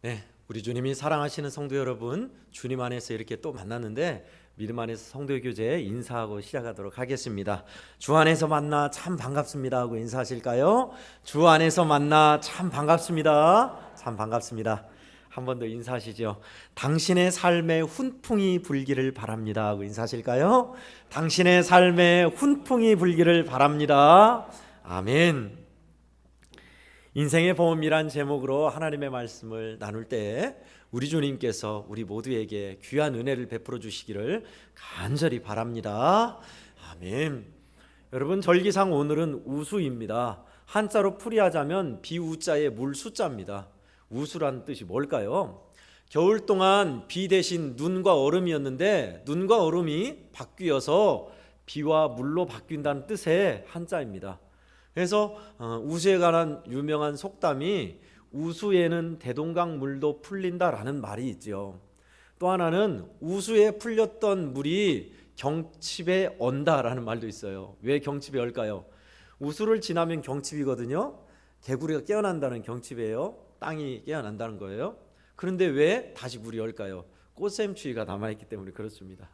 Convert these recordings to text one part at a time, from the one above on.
네, 우리 주님이 사랑하시는 성도 여러분, 주님 안에서 이렇게 또 만났는데 믿음 안에서 성도 교제 인사하고 시작하도록 하겠습니다. 주 안에서 만나 참 반갑습니다 하고 인사하실까요? 주 안에서 만나 참 반갑습니다. 참 반갑습니다. 한 번 더 인사하시죠. 당신의 삶에 훈풍이 불기를 바랍니다 하고 인사하실까요? 당신의 삶에 훈풍이 불기를 바랍니다. 아멘. 인생의 보험이란 제목으로 하나님의 말씀을 나눌 때 우리 주님께서 우리 모두에게 귀한 은혜를 베풀어 주시기를 간절히 바랍니다. 아멘. 여러분, 절기상 오늘은 우수입니다. 한자로 풀이하자면 비우자의 물수자입니다. 우수란 뜻이 뭘까요? 겨울 동안 비 대신 눈과 얼음이었는데 눈과 얼음이 바뀌어서 비와 물로 바뀐다는 뜻의 한자입니다. 그래서 우수에 관한 유명한 속담이 우수에는 대동강 물도 풀린다라는 말이 있죠. 또 하나는 우수에 풀렸던 물이 경칩에 언다라는 말도 있어요. 왜 경칩에 얼까요? 우수를 지나면 경칩이거든요. 개구리가 깨어난다는 경칩이에요. 땅이 깨어난다는 거예요. 그런데 왜 다시 물이 얼까요? 꽃샘추위가 남아있기 때문에 그렇습니다.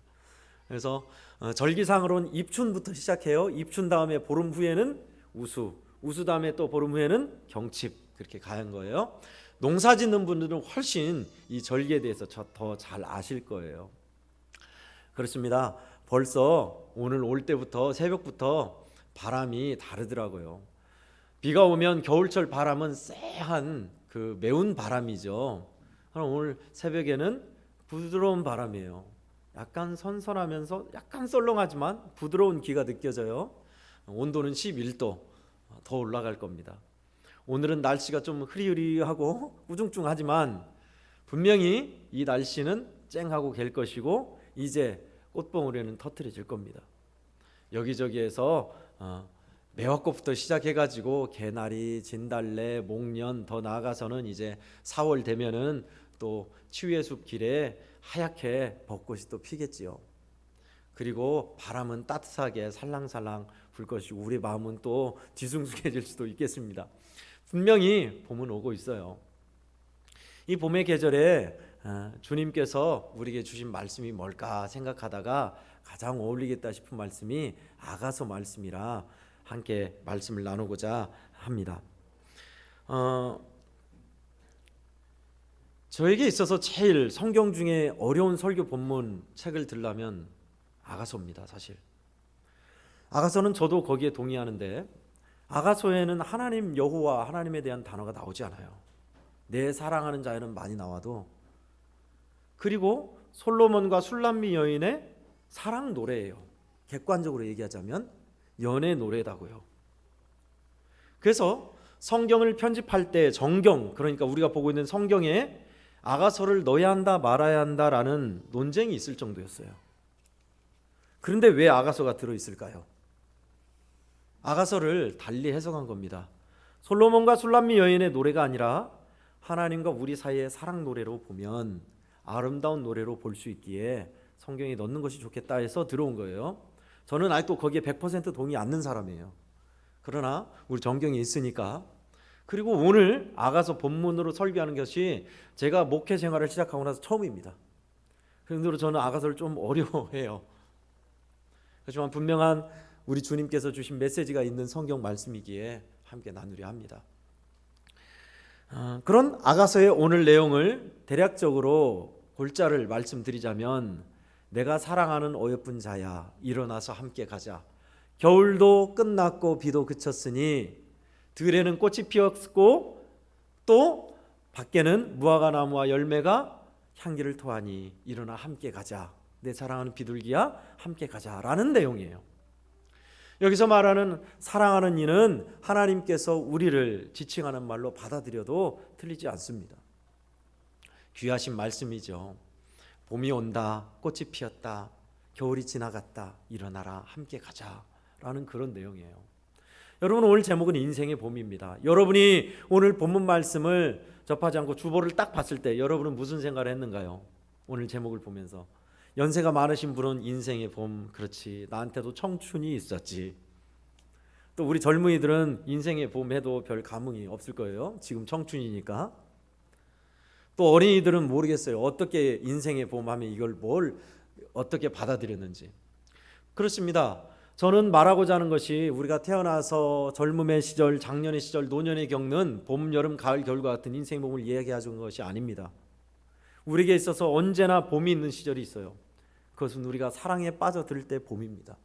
그래서 절기상으로는 입춘부터 시작해요. 입춘 다음에 보름 후에는 우수 다음에 또 보름 후에는 경칩, 그렇게 가는 거예요. 농사 짓는 분들은 훨씬 이 절기에 대해서 더 잘 아실 거예요. 그렇습니다. 벌써 오늘 올 때부터 새벽부터 바람이 다르더라고요. 비가 오면 겨울철 바람은 쎄한 그 매운 바람이죠. 그럼 오늘 새벽에는 부드러운 바람이에요. 약간 선선하면서 약간 썰렁하지만 부드러운 기가 느껴져요. 온도는 11도 더 올라갈 겁니다. 오늘은 날씨가 좀 흐리흐리하고 우중충하지만 분명히 이 날씨는 쨍하고 갤 것이고 이제 꽃봉오리는 터트려질 겁니다. 여기저기에서 매화꽃부터 시작해가지고 개나리, 진달래, 목련, 더 나아가서는 이제 4월 되면은 또 치유의 숲 길에 하얗게 벚꽃이 또 피겠지요. 그리고 바람은 따뜻하게 살랑살랑 불 것이고 우리 마음은 또 뒤숭숭해질 수도 있겠습니다. 분명히 봄은 오고 있어요. 이 봄의 계절에 주님께서 우리에게 주신 말씀이 뭘까 생각하다가 가장 어울리겠다 싶은 말씀이 아가서 말씀이라 함께 말씀을 나누고자 합니다. 저에게 있어서 제일 성경 중에 어려운 설교 본문 책을 들라면 아가서입니다. 사실 아가서는 저도 거기에 동의하는데 아가서에는 하나님 여호와 하나님에 대한 단어가 나오지 않아요. 내 사랑하는 자에는 많이 나와도, 그리고 솔로몬과 술람미 여인의 사랑 노래예요. 객관적으로 얘기하자면 연애 노래다고요. 그래서 성경을 편집할 때 정경, 그러니까 우리가 보고 있는 성경에 아가서를 넣어야 한다 말아야 한다라는 논쟁이 있을 정도였어요. 그런데 왜 아가서가 들어있을까요? 아가서를 달리 해석한 겁니다. 솔로몬과 술람미 여인의 노래가 아니라 하나님과 우리 사이의 사랑 노래로 보면 아름다운 노래로 볼 수 있기에 성경에 넣는 것이 좋겠다 해서 들어온 거예요. 저는 아직도 거기에 100% 동의 않는 사람이에요. 그러나 우리 정경에 있으니까. 그리고 오늘 아가서 본문으로 설교하는 것이 제가 목회 생활을 시작하고 나서 처음입니다. 그런데로 저는 아가서를 좀 어려워해요. 하지만 분명한 우리 주님께서 주신 메시지가 있는 성경 말씀이기에 함께 나누려 합니다. 그런 아가서의 오늘 내용을 대략적으로 골자를 말씀드리자면, 내가 사랑하는 어여쁜 자야 일어나서 함께 가자. 겨울도 끝났고 비도 그쳤으니 들에는 꽃이 피었고 또 밖에는 무화과 나무와 열매가 향기를 토하니 일어나 함께 가자. 내 사랑하는 비둘기야 함께 가자라는 내용이에요. 여기서 말하는 사랑하는 이는 하나님께서 우리를 지칭하는 말로 받아들여도 틀리지 않습니다. 귀하신 말씀이죠. 봄이 온다, 꽃이 피었다, 겨울이 지나갔다, 일어나라 함께 가자라는 그런 내용이에요. 여러분, 오늘 제목은 인생의 봄입니다. 여러분이 오늘 본문 말씀을 접하지 않고 주보를 딱 봤을 때 여러분은 무슨 생각을 했는가요? 오늘 제목을 보면서 연세가 많으신 분은 인생의 봄, 그렇지, 나한테도 청춘이 있었지. 또 우리 젊은이들은 인생의 봄 해도 별 감흥이 없을 거예요. 지금 청춘이니까. 또 어린이들은 모르겠어요. 어떻게 인생의 봄 하면 이걸 뭘 어떻게 받아들였는지. 그렇습니다. 저는 말하고자 하는 것이 우리가 태어나서 젊음의 시절, 장년의 시절, 노년에 겪는 봄, 여름, 가을, 겨울과 같은 인생의 봄을 이야기하는 것이 아닙니다. 우리에게 있어서 언제나 봄이 있는 시절이 있어요. 그것은 우리가 사랑에 빠져들 때 봄입니다.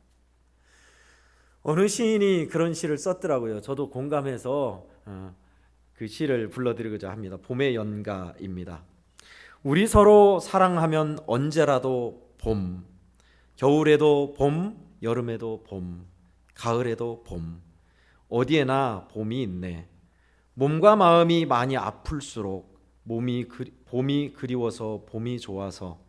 어느 시인이 그런 시를 썼더라고요. 저도 공감해서 그 시를 불러드리고자 합니다. 봄의 연가입니다. 우리 서로 사랑하면 언제라도 봄, 겨울에도 봄, 여름에도 봄, 가을에도 봄, 어디에나 봄이 있네. 몸과 마음이 많이 아플수록 봄이 그리워서 봄이 좋아서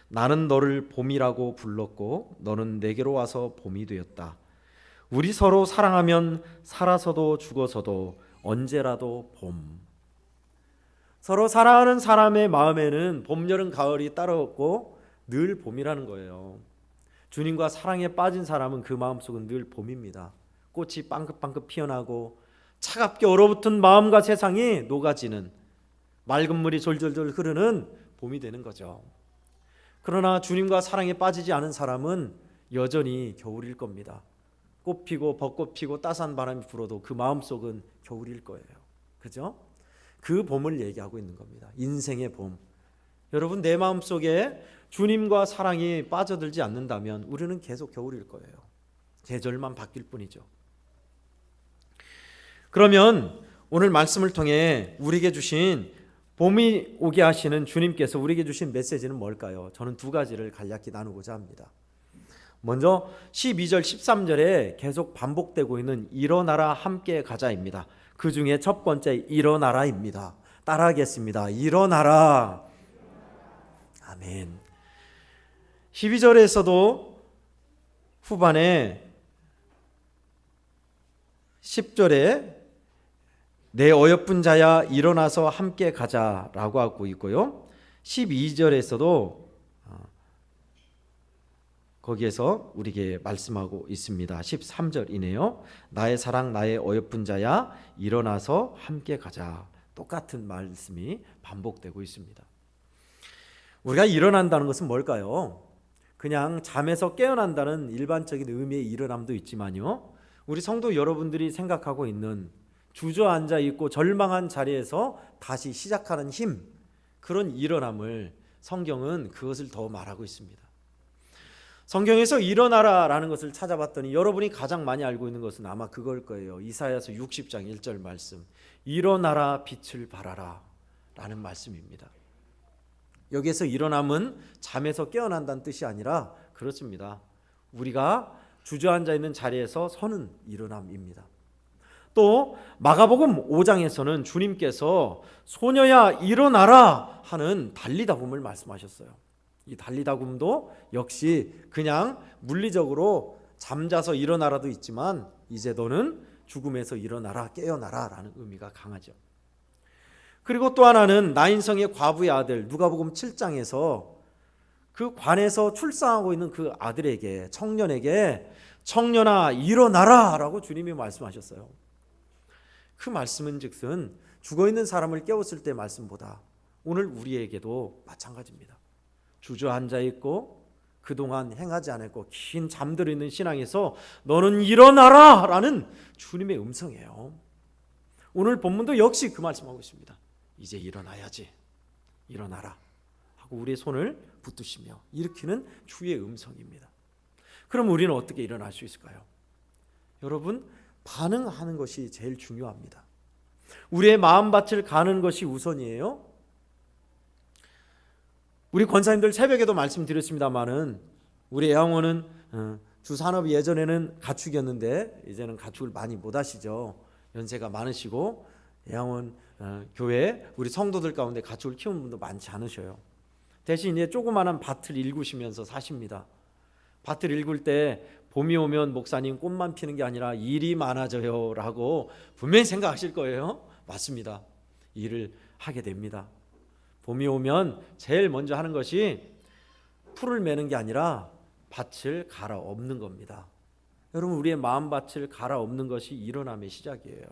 나는 너를 봄이라고 불렀고 너는 내게로 와서 봄이 되었다. 우리 서로 사랑하면 살아서도 죽어서도 언제라도 봄. 서로 사랑하는 사람의 마음에는 봄, 여름, 가을이 따로 없고 늘 봄이라는 거예요. 주님과 사랑에 빠진 사람은 그 마음속은 늘 봄입니다. 꽃이 빵긋빵긋 피어나고 차갑게 얼어붙은 마음과 세상이 녹아지는, 맑은 물이 졸졸졸 흐르는 봄이 되는 거죠. 그러나 주님과 사랑에 빠지지 않은 사람은 여전히 겨울일 겁니다. 꽃 피고 벚꽃 피고 따스한 바람이 불어도 그 마음속은 겨울일 거예요. 그죠? 그 봄을 얘기하고 있는 겁니다. 인생의 봄. 여러분, 내 마음속에 주님과 사랑이 빠져들지 않는다면 우리는 계속 겨울일 거예요. 계절만 바뀔 뿐이죠. 그러면 오늘 말씀을 통해 우리에게 주신 봄이 오게 하시는 주님께서 우리에게 주신 메시지는 뭘까요? 저는 두 가지를 간략히 나누고자 합니다. 먼저 12절 13절에 계속 반복되고 있는 일어나라 함께 가자입니다. 그 중에 첫 번째 일어나라입니다. 따라하겠습니다. 일어나라. 아멘. 12절에서도 후반에 10절에 내 어여쁜 자야 일어나서 함께 가자라고 하고 있고요. 12절에서도 거기에서 우리에게 말씀하고 있습니다. 13절이네요. 나의 사랑 나의 어여쁜 자야 일어나서 함께 가자. 똑같은 말씀이 반복되고 있습니다. 우리가 일어난다는 것은 뭘까요? 그냥 잠에서 깨어난다는 일반적인 의미의 일어남도 있지만요, 우리 성도 여러분들이 생각하고 있는 주저앉아 있고 절망한 자리에서 다시 시작하는 힘, 그런 일어남을 성경은 그것을 더 말하고 있습니다. 성경에서 일어나라라는 것을 찾아봤더니 여러분이 가장 많이 알고 있는 것은 아마 그걸 거예요. 이사야서 60장 1절 말씀, 일어나라 빛을 발하라 라는 말씀입니다. 여기에서 일어남은 잠에서 깨어난다는 뜻이 아니라 그렇습니다. 우리가 주저앉아 있는 자리에서 서는 일어남입니다. 또 마가복음 5장에서는 주님께서 소녀야 일어나라 하는 달리다굼을 말씀하셨어요. 이 달리다굼도 역시 그냥 물리적으로 잠자서 일어나라도 있지만 이제 너는 죽음에서 일어나라, 깨어나라 라는 의미가 강하죠. 그리고 또 하나는 나인성의 과부의 아들, 누가복음 7장에서 그 관에서 출산하고 있는 그 아들에게, 청년에게 청년아 일어나라 라고 주님이 말씀하셨어요. 그 말씀은 즉슨 죽어있는 사람을 깨웠을 때 말씀보다 오늘 우리에게도 마찬가지입니다. 주저앉아 있고 그동안 행하지 않았고 긴 잠들어 있는 신앙에서 너는 일어나라 라는 주님의 음성이에요. 오늘 본문도 역시 그 말씀하고 있습니다. 이제 일어나야지, 일어나라 하고 우리의 손을 붙드시며 일으키는 주의 음성입니다. 그럼 우리는 어떻게 일어날 수 있을까요? 여러분, 반응하는 것이 제일 중요합니다. 우리의 마음밭을 가는 것이 우선이에요. 우리 권사님들 새벽에도 말씀드렸습니다마는 우리 애양원은 주산업이 예전에는 가축이었는데 이제는 가축을 많이 못 하시죠. 연세가 많으시고 애양원 교회 우리 성도들 가운데 가축을 키우는 분도 많지 않으셔요. 대신 이제 조그마한 밭을 일구시면서 사십니다. 밭을 일굴 때 봄이 오면 목사님 꽃만 피는 게 아니라 일이 많아져요 라고 분명히 생각하실 거예요. 맞습니다. 일을 하게 됩니다. 봄이 오면 제일 먼저 하는 것이 풀을 매는 게 아니라 밭을 갈아엎는 겁니다. 여러분, 우리의 마음밭을 갈아엎는 것이 일어남의 시작이에요.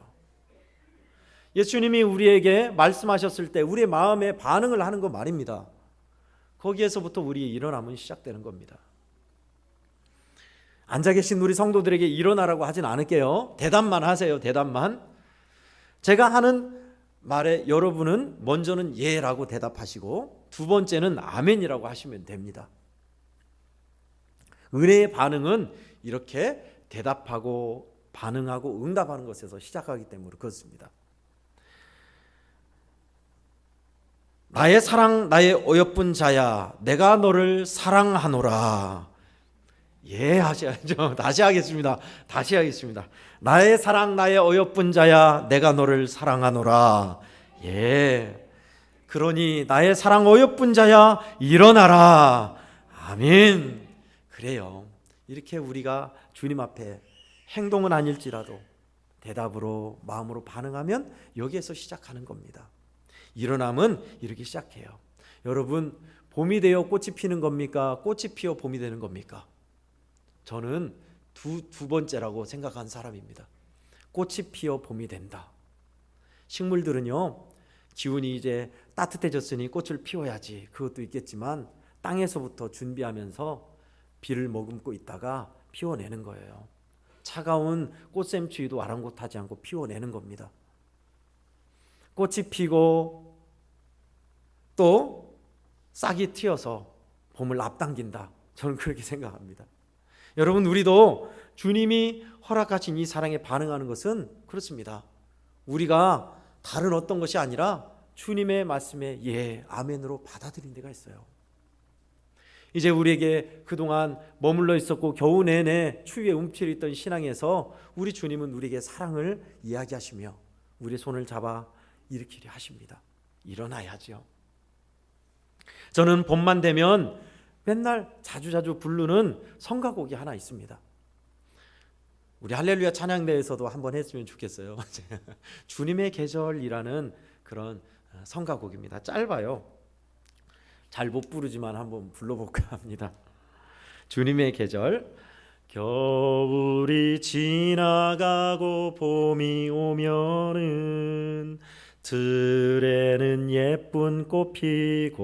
예수님이 우리에게 말씀하셨을 때 우리의 마음에 반응을 하는 거 말입니다. 거기에서부터 우리의 일어남은 시작되는 겁니다. 앉아 계신 우리 성도들에게 일어나라고 하진 않을게요. 대답만 하세요. 대답만. 제가 하는 말에 여러분은 먼저는 예라고 대답하시고 두 번째는 아멘이라고 하시면 됩니다. 은혜의 반응은 이렇게 대답하고 반응하고 응답하는 것에서 시작하기 때문에 그렇습니다. 나의 사랑 나의 어여쁜 자야 내가 너를 사랑하노라. 예 하셔야죠. 다시 하겠습니다. 나의 사랑 나의 어여쁜 자야 내가 너를 사랑하노라. 예. 그러니 나의 사랑 어여쁜 자야 일어나라. 아멘. 그래요. 이렇게 우리가 주님 앞에 행동은 아닐지라도 대답으로 마음으로 반응하면 여기에서 시작하는 겁니다. 일어남은 이렇게 시작해요. 여러분, 봄이 되어 꽃이 피는 겁니까? 꽃이 피어 봄이 되는 겁니까? 저는 두 번째라고 생각한 사람입니다. 꽃이 피어 봄이 된다. 식물들은요, 기운이 이제 따뜻해졌으니 꽃을 피워야지 그것도 있겠지만 땅에서부터 준비하면서 비를 머금고 있다가 피워내는 거예요. 차가운 꽃샘추위도 아랑곳하지 않고 피워내는 겁니다. 꽃이 피고 또 싹이 튀어서 봄을 앞당긴다. 저는 그렇게 생각합니다. 여러분, 우리도 주님이 허락하신 이 사랑에 반응하는 것은 그렇습니다. 우리가 다른 어떤 것이 아니라 주님의 말씀에 예, 아멘으로 받아들인 데가 있어요. 이제 우리에게 그동안 머물러 있었고 겨우 내내 추위에 움츠려 있던 신앙에서 우리 주님은 우리에게 사랑을 이야기하시며 우리의 손을 잡아 일으키려 하십니다. 일어나야죠. 저는 봄만 되면 맨날 자주 부르는 성가곡이 하나 있습니다. 우리 할렐루야 찬양대에서도 한번 했으면 좋겠어요. 주님의 계절이라는 그런 성가곡입니다. 짧아요. 잘 못 부르지만 한번 불러볼까 합니다. 주님의 계절. 겨울이 지나가고 봄이 오면은 들에는 예쁜 꽃 피고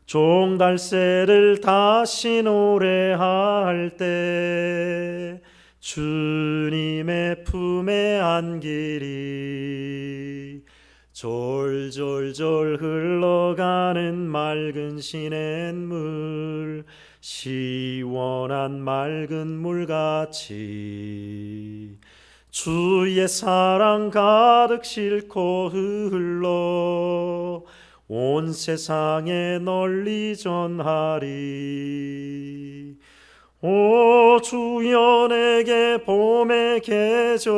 종달새를 다시 노래할 때 주님의 품에 안기리. 졸졸졸 흘러가는 맑은 시냇물 시원한 맑은 물같이 주의 사랑 가득 싣고 흘러 온 세상에 널리 전하리. 오 주여 내게 봄의 계절을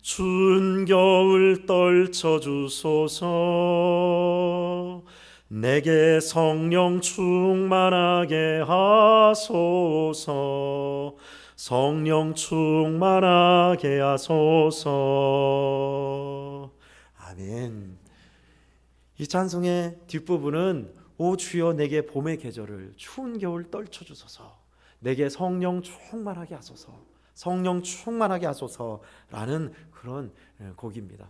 추운 겨울 떨쳐주소서. 내게 성령 충만하게 하소서. 성령 충만하게 하소서. 아멘. 이 찬송의 뒷부분은 오 주여 내게 봄의 계절을 추운 겨울 떨쳐주소서. 내게 성령 충만하게 하소서. 성령 충만하게 하소서라는 그런 곡입니다.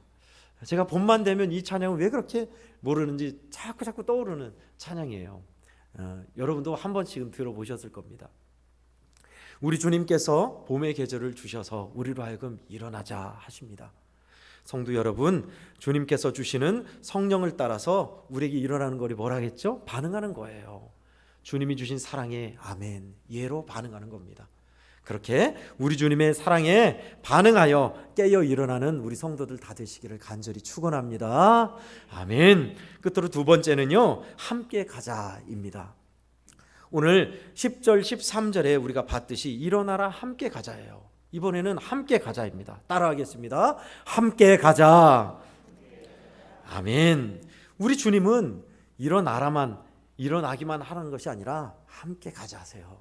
제가 봄만 되면 이 찬양을 왜 그렇게 모르는지 자꾸 떠오르는 찬양이에요. 여러분도 한 번씩은 들어보셨을 겁니다. 우리 주님께서 봄의 계절을 주셔서 우리로 하여금 일어나자 하십니다. 성도 여러분, 주님께서 주시는 성령을 따라서 우리에게 일어나는 거리 뭐라겠죠? 반응하는 거예요. 주님이 주신 사랑에 아멘, 예로 반응하는 겁니다. 그렇게 우리 주님의 사랑에 반응하여 깨어 일어나는 우리 성도들 다 되시기를 간절히 축원합니다. 아멘. 끝으로 두 번째는요, 함께 가자입니다. 오늘 10절 13절에 우리가 봤듯이 일어나라 함께 가자예요. 이번에는 함께 가자입니다. 따라하겠습니다. 함께 가자. 아멘. 우리 주님은 일어나기만 하는 것이 아니라 함께 가자 하세요.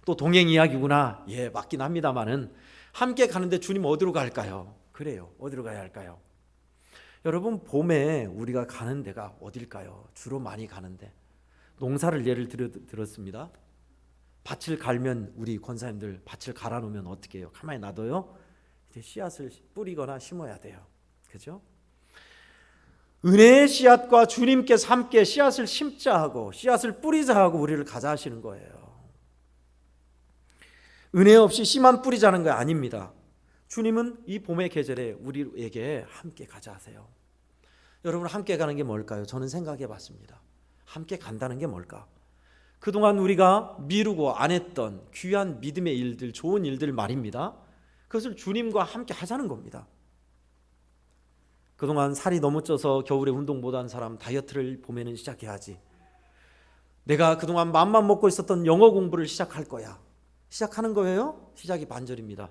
또 동행 이야기구나. 예, 맞긴 합니다만은 함께 가는데 주님 어디로 갈까요? 그래요. 어디로 가야 할까요? 여러분, 봄에 우리가 가는 데가 어딜까요? 주로 많이 가는데 농사를 예를 들었습니다. 밭을 갈면 우리 권사님들 밭을 갈아놓으면 어떻게 해요? 가만히 놔둬요? 이제 씨앗을 뿌리거나 심어야 돼요. 그죠? 은혜의 씨앗과 주님께서 함께 씨앗을 심자 하고 씨앗을 뿌리자 하고 우리를 가자 하시는 거예요. 은혜 없이 씨만 뿌리자는 거 아닙니다. 주님은 이 봄의 계절에 우리에게 함께 가자 하세요. 여러분, 함께 가는 게 뭘까요? 저는 생각해 봤습니다. 함께 간다는 게 뭘까? 그동안 우리가 미루고 안 했던 귀한 믿음의 일들, 좋은 일들 말입니다. 그것을 주님과 함께 하자는 겁니다. 그동안 살이 너무 쪄서 겨울에 운동 못한 사람 다이어트를 봄에는 시작해야지. 내가 그동안 맘만 먹고 있었던 영어 공부를 시작할 거야. 시작하는 거예요? 시작이 반절입니다.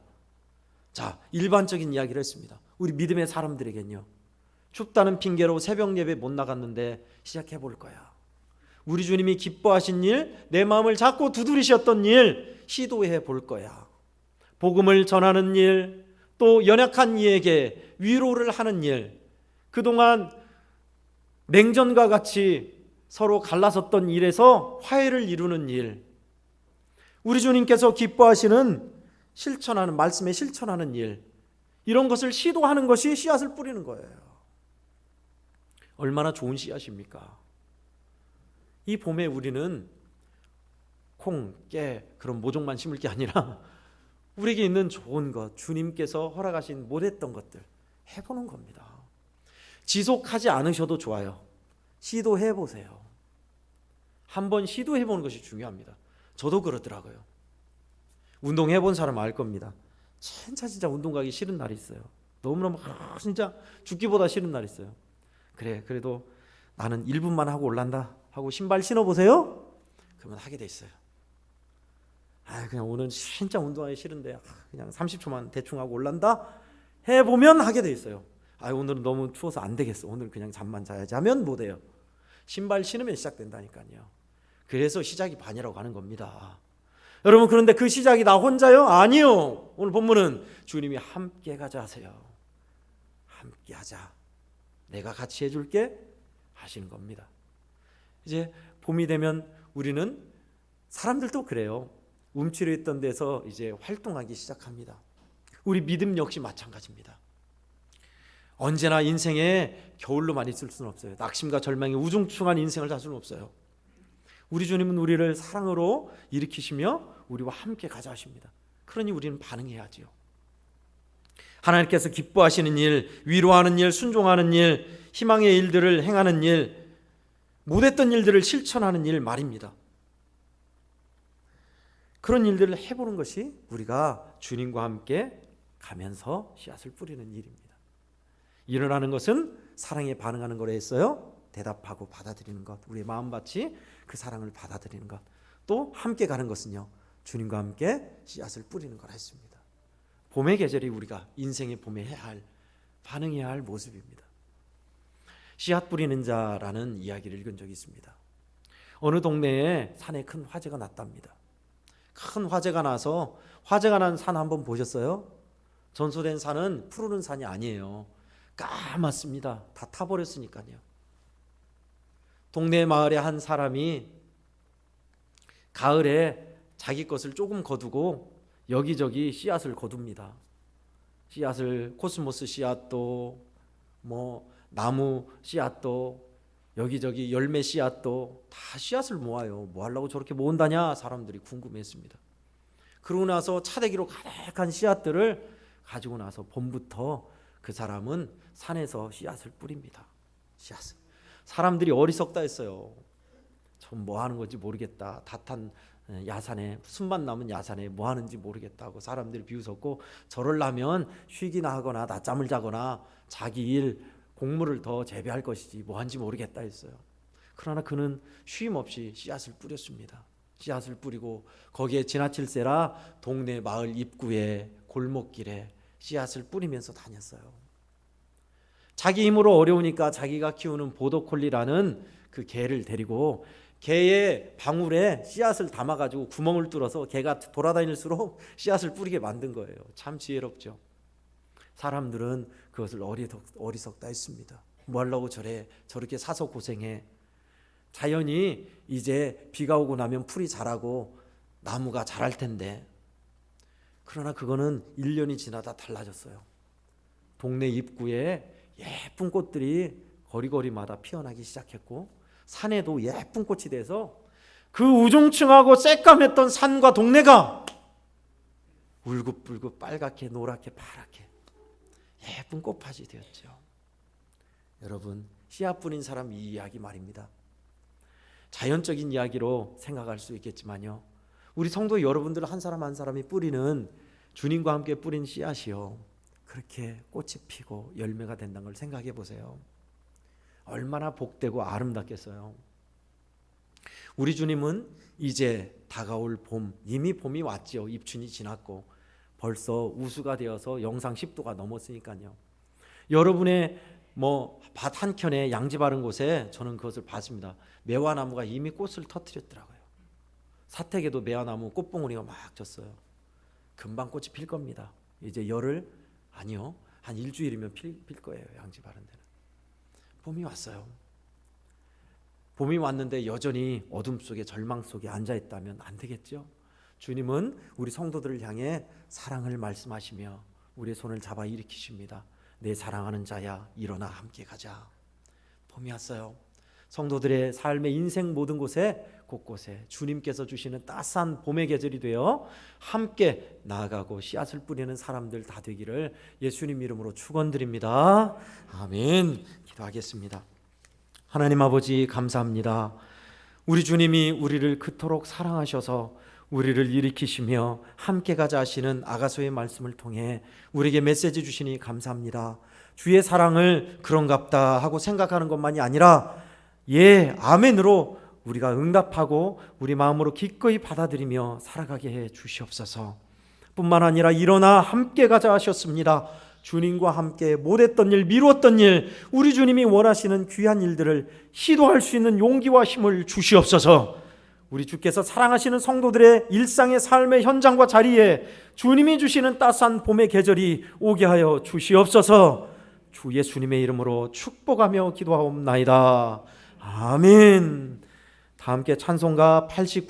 자, 일반적인 이야기를 했습니다. 우리 믿음의 사람들에겐요, 춥다는 핑계로 새벽 예배 못 나갔는데 시작해 볼 거야. 우리 주님이 기뻐하신 일, 내 마음을 자꾸 두드리셨던 일 시도해 볼 거야. 복음을 전하는 일, 또 연약한 이에게 위로를 하는 일, 그동안 냉전과 같이 서로 갈라섰던 일에서 화해를 이루는 일, 우리 주님께서 기뻐하시는 실천하는, 말씀에 실천하는 일, 이런 것을 시도하는 것이 씨앗을 뿌리는 거예요. 얼마나 좋은 씨앗입니까? 이 봄에 우리는 콩, 깨, 그런 모종만 심을 게 아니라 우리에게 있는 좋은 것, 주님께서 허락하신 못했던 것들 해보는 겁니다. 지속하지 않으셔도 좋아요. 시도해 보세요. 한번 시도해 보는 것이 중요합니다. 저도 그러더라고요. 운동해 본 사람 알 겁니다. 진짜 운동 가기 싫은 날이 있어요. 너무너무 진짜 죽기보다 싫은 날이 있어요. 그래, 그래도 나는 1분만 하고 올란다 하고 신발 신어보세요. 그러면 하게 돼 있어요. 그냥 오늘 진짜 운동하기 싫은데 그냥 30초만 대충 하고 올란다 해보면 하게 돼 있어요. 오늘은 너무 추워서 안 되겠어, 오늘 그냥 잠만 자야지 하면 못해요. 신발 신으면 시작된다니까요. 그래서 시작이 반이라고 하는 겁니다. 여러분, 그런데 그 시작이 나 혼자요? 아니요. 오늘 본문은 주님이 함께 가자 하세요. 함께 하자, 내가 같이 해줄게 하시는 겁니다. 이제 봄이 되면 우리는, 사람들도 그래요, 움츠려 있던 데서 이제 활동하기 시작합니다. 우리 믿음 역시 마찬가지입니다. 언제나 인생에 겨울로만 있을 수는 없어요. 낙심과 절망의 우중충한 인생을 살 수는 없어요. 우리 주님은 우리를 사랑으로 일으키시며 우리와 함께 가자 하십니다. 그러니 우리는 반응해야지요. 하나님께서 기뻐하시는 일, 위로하는 일, 순종하는 일, 희망의 일들을 행하는 일, 못했던 일들을 실천하는 일 말입니다. 그런 일들을 해보는 것이 우리가 주님과 함께 가면서 씨앗을 뿌리는 일입니다. 일어나는 것은 사랑에 반응하는 거라 했어요. 대답하고 받아들이는 것, 우리의 마음밭이 그 사랑을 받아들이는 것. 또 함께 가는 것은요, 주님과 함께 씨앗을 뿌리는 거라 했습니다. 봄의 계절이 우리가 인생의 봄에 해야 할, 반응해야 할 모습입니다. 씨앗 뿌리는 자라는 이야기를 읽은 적이 있습니다. 어느 동네에 산에 큰 화재가 났답니다. 큰 화재가 나서, 화재가 난 산 한번 보셨어요? 전소된 산은 푸르른 산이 아니에요. 까맣습니다. 다 타버렸으니까요. 동네 마을의 한 사람이 가을에 자기 것을 조금 거두고 여기저기 씨앗을 거둡니다. 씨앗을, 코스모스 씨앗도, 나무 씨앗도, 여기저기 열매 씨앗도 다 씨앗을 모아요. 뭐 하려고 저렇게 모은다냐 사람들이 궁금했습니다. 그러고 나서 차대기로 가득한 씨앗들을 가지고 나서 봄부터 그 사람은 산에서 씨앗을 뿌립니다. 씨앗을. 사람들이 어리석다 했어요. 전 뭐 하는 건지 모르겠다. 닷한 야산에, 숨만 남은 야산에 뭐 하는지 모르겠다고 사람들이 비웃었고, 저럴라면 쉬기나 하거나 낮잠을 자거나 자기 일, 곡물을 더 재배할 것이지 뭐 하는지 모르겠다 했어요. 그러나 그는 쉼 없이 씨앗을 뿌렸습니다. 씨앗을 뿌리고 거기에 지나칠세라 동네 마을 입구에, 골목길에 씨앗을 뿌리면서 다녔어요. 자기 힘으로 어려우니까 자기가 키우는 보더콜리라는 그 개를 데리고 개의 방울에 씨앗을 담아가지고 구멍을 뚫어서 개가 돌아다닐수록 씨앗을 뿌리게 만든 거예요. 참 지혜롭죠. 사람들은 그것을 어리석다 했습니다. 뭐 하려고 저렇게 사서 고생해. 자연이 이제 비가 오고 나면 풀이 자라고 나무가 자랄 텐데. 그러나 그거는 1년이 지나다 달라졌어요. 동네 입구에 예쁜 꽃들이 거리거리마다 피어나기 시작했고, 산에도 예쁜 꽃이 돼서 그 우중충하고 새까맸던 산과 동네가 울긋불긋 빨갛게 노랗게 파랗게 예쁜 꽃밭이 되었죠. 여러분, 씨앗 뿌린 사람 이 이야기 말입니다. 자연적인 이야기로 생각할 수 있겠지만요, 우리 성도 여러분들 한 사람 한 사람이 뿌리는, 주님과 함께 뿌린 씨앗이요, 그렇게 꽃이 피고 열매가 된다는 걸 생각해 보세요. 얼마나 복되고 아름답겠어요. 우리 주님은 이제 다가올 봄, 이미 봄이 왔죠. 입춘이 지났고 벌써 우수가 되어서 영상 10도가 넘었으니까요. 여러분의 밭 한켠에 양지 바른 곳에 저는 그것을 봤습니다. 매화나무가 이미 꽃을 터뜨렸더라고요. 사택에도 매화나무 꽃봉오리가 막 졌어요. 금방 꽃이 필 겁니다. 이제 열흘, 아니요, 한 일주일이면 필 거예요. 양지 바른 데는. 봄이 왔어요. 봄이 왔는데 여전히 어둠 속에, 절망 속에 앉아있다면 안 되겠죠. 주님은 우리 성도들을 향해 사랑을 말씀하시며 우리의 손을 잡아 일으키십니다. 내 사랑하는 자야, 일어나 함께 가자. 봄이 왔어요. 성도들의 삶의 인생 모든 곳에, 곳곳에 주님께서 주시는 따스한 봄의 계절이 되어 함께 나아가고 씨앗을 뿌리는 사람들 다 되기를 예수님 이름으로 축원드립니다. 아멘. 기도하겠습니다. 하나님 아버지, 감사합니다. 우리 주님이 우리를 그토록 사랑하셔서 우리를 일으키시며 함께 가자 하시는 아가서의 말씀을 통해 우리에게 메시지 주시니 감사합니다. 주의 사랑을 그런갑다 하고 생각하는 것만이 아니라 예, 아멘으로 우리가 응답하고 우리 마음으로 기꺼이 받아들이며 살아가게 해 주시옵소서. 뿐만 아니라 일어나 함께 가자 하셨습니다. 주님과 함께 못했던 일, 미루었던 일, 우리 주님이 원하시는 귀한 일들을 시도할 수 있는 용기와 힘을 주시옵소서. 우리 주께서 사랑하시는 성도들의 일상의 삶의 현장과 자리에 주님이 주시는 따스한 봄의 계절이 오게 하여 주시옵소서. 주 예수님의 이름으로 축복하며 기도하옵나이다. 아멘. 다 함께 찬송가 89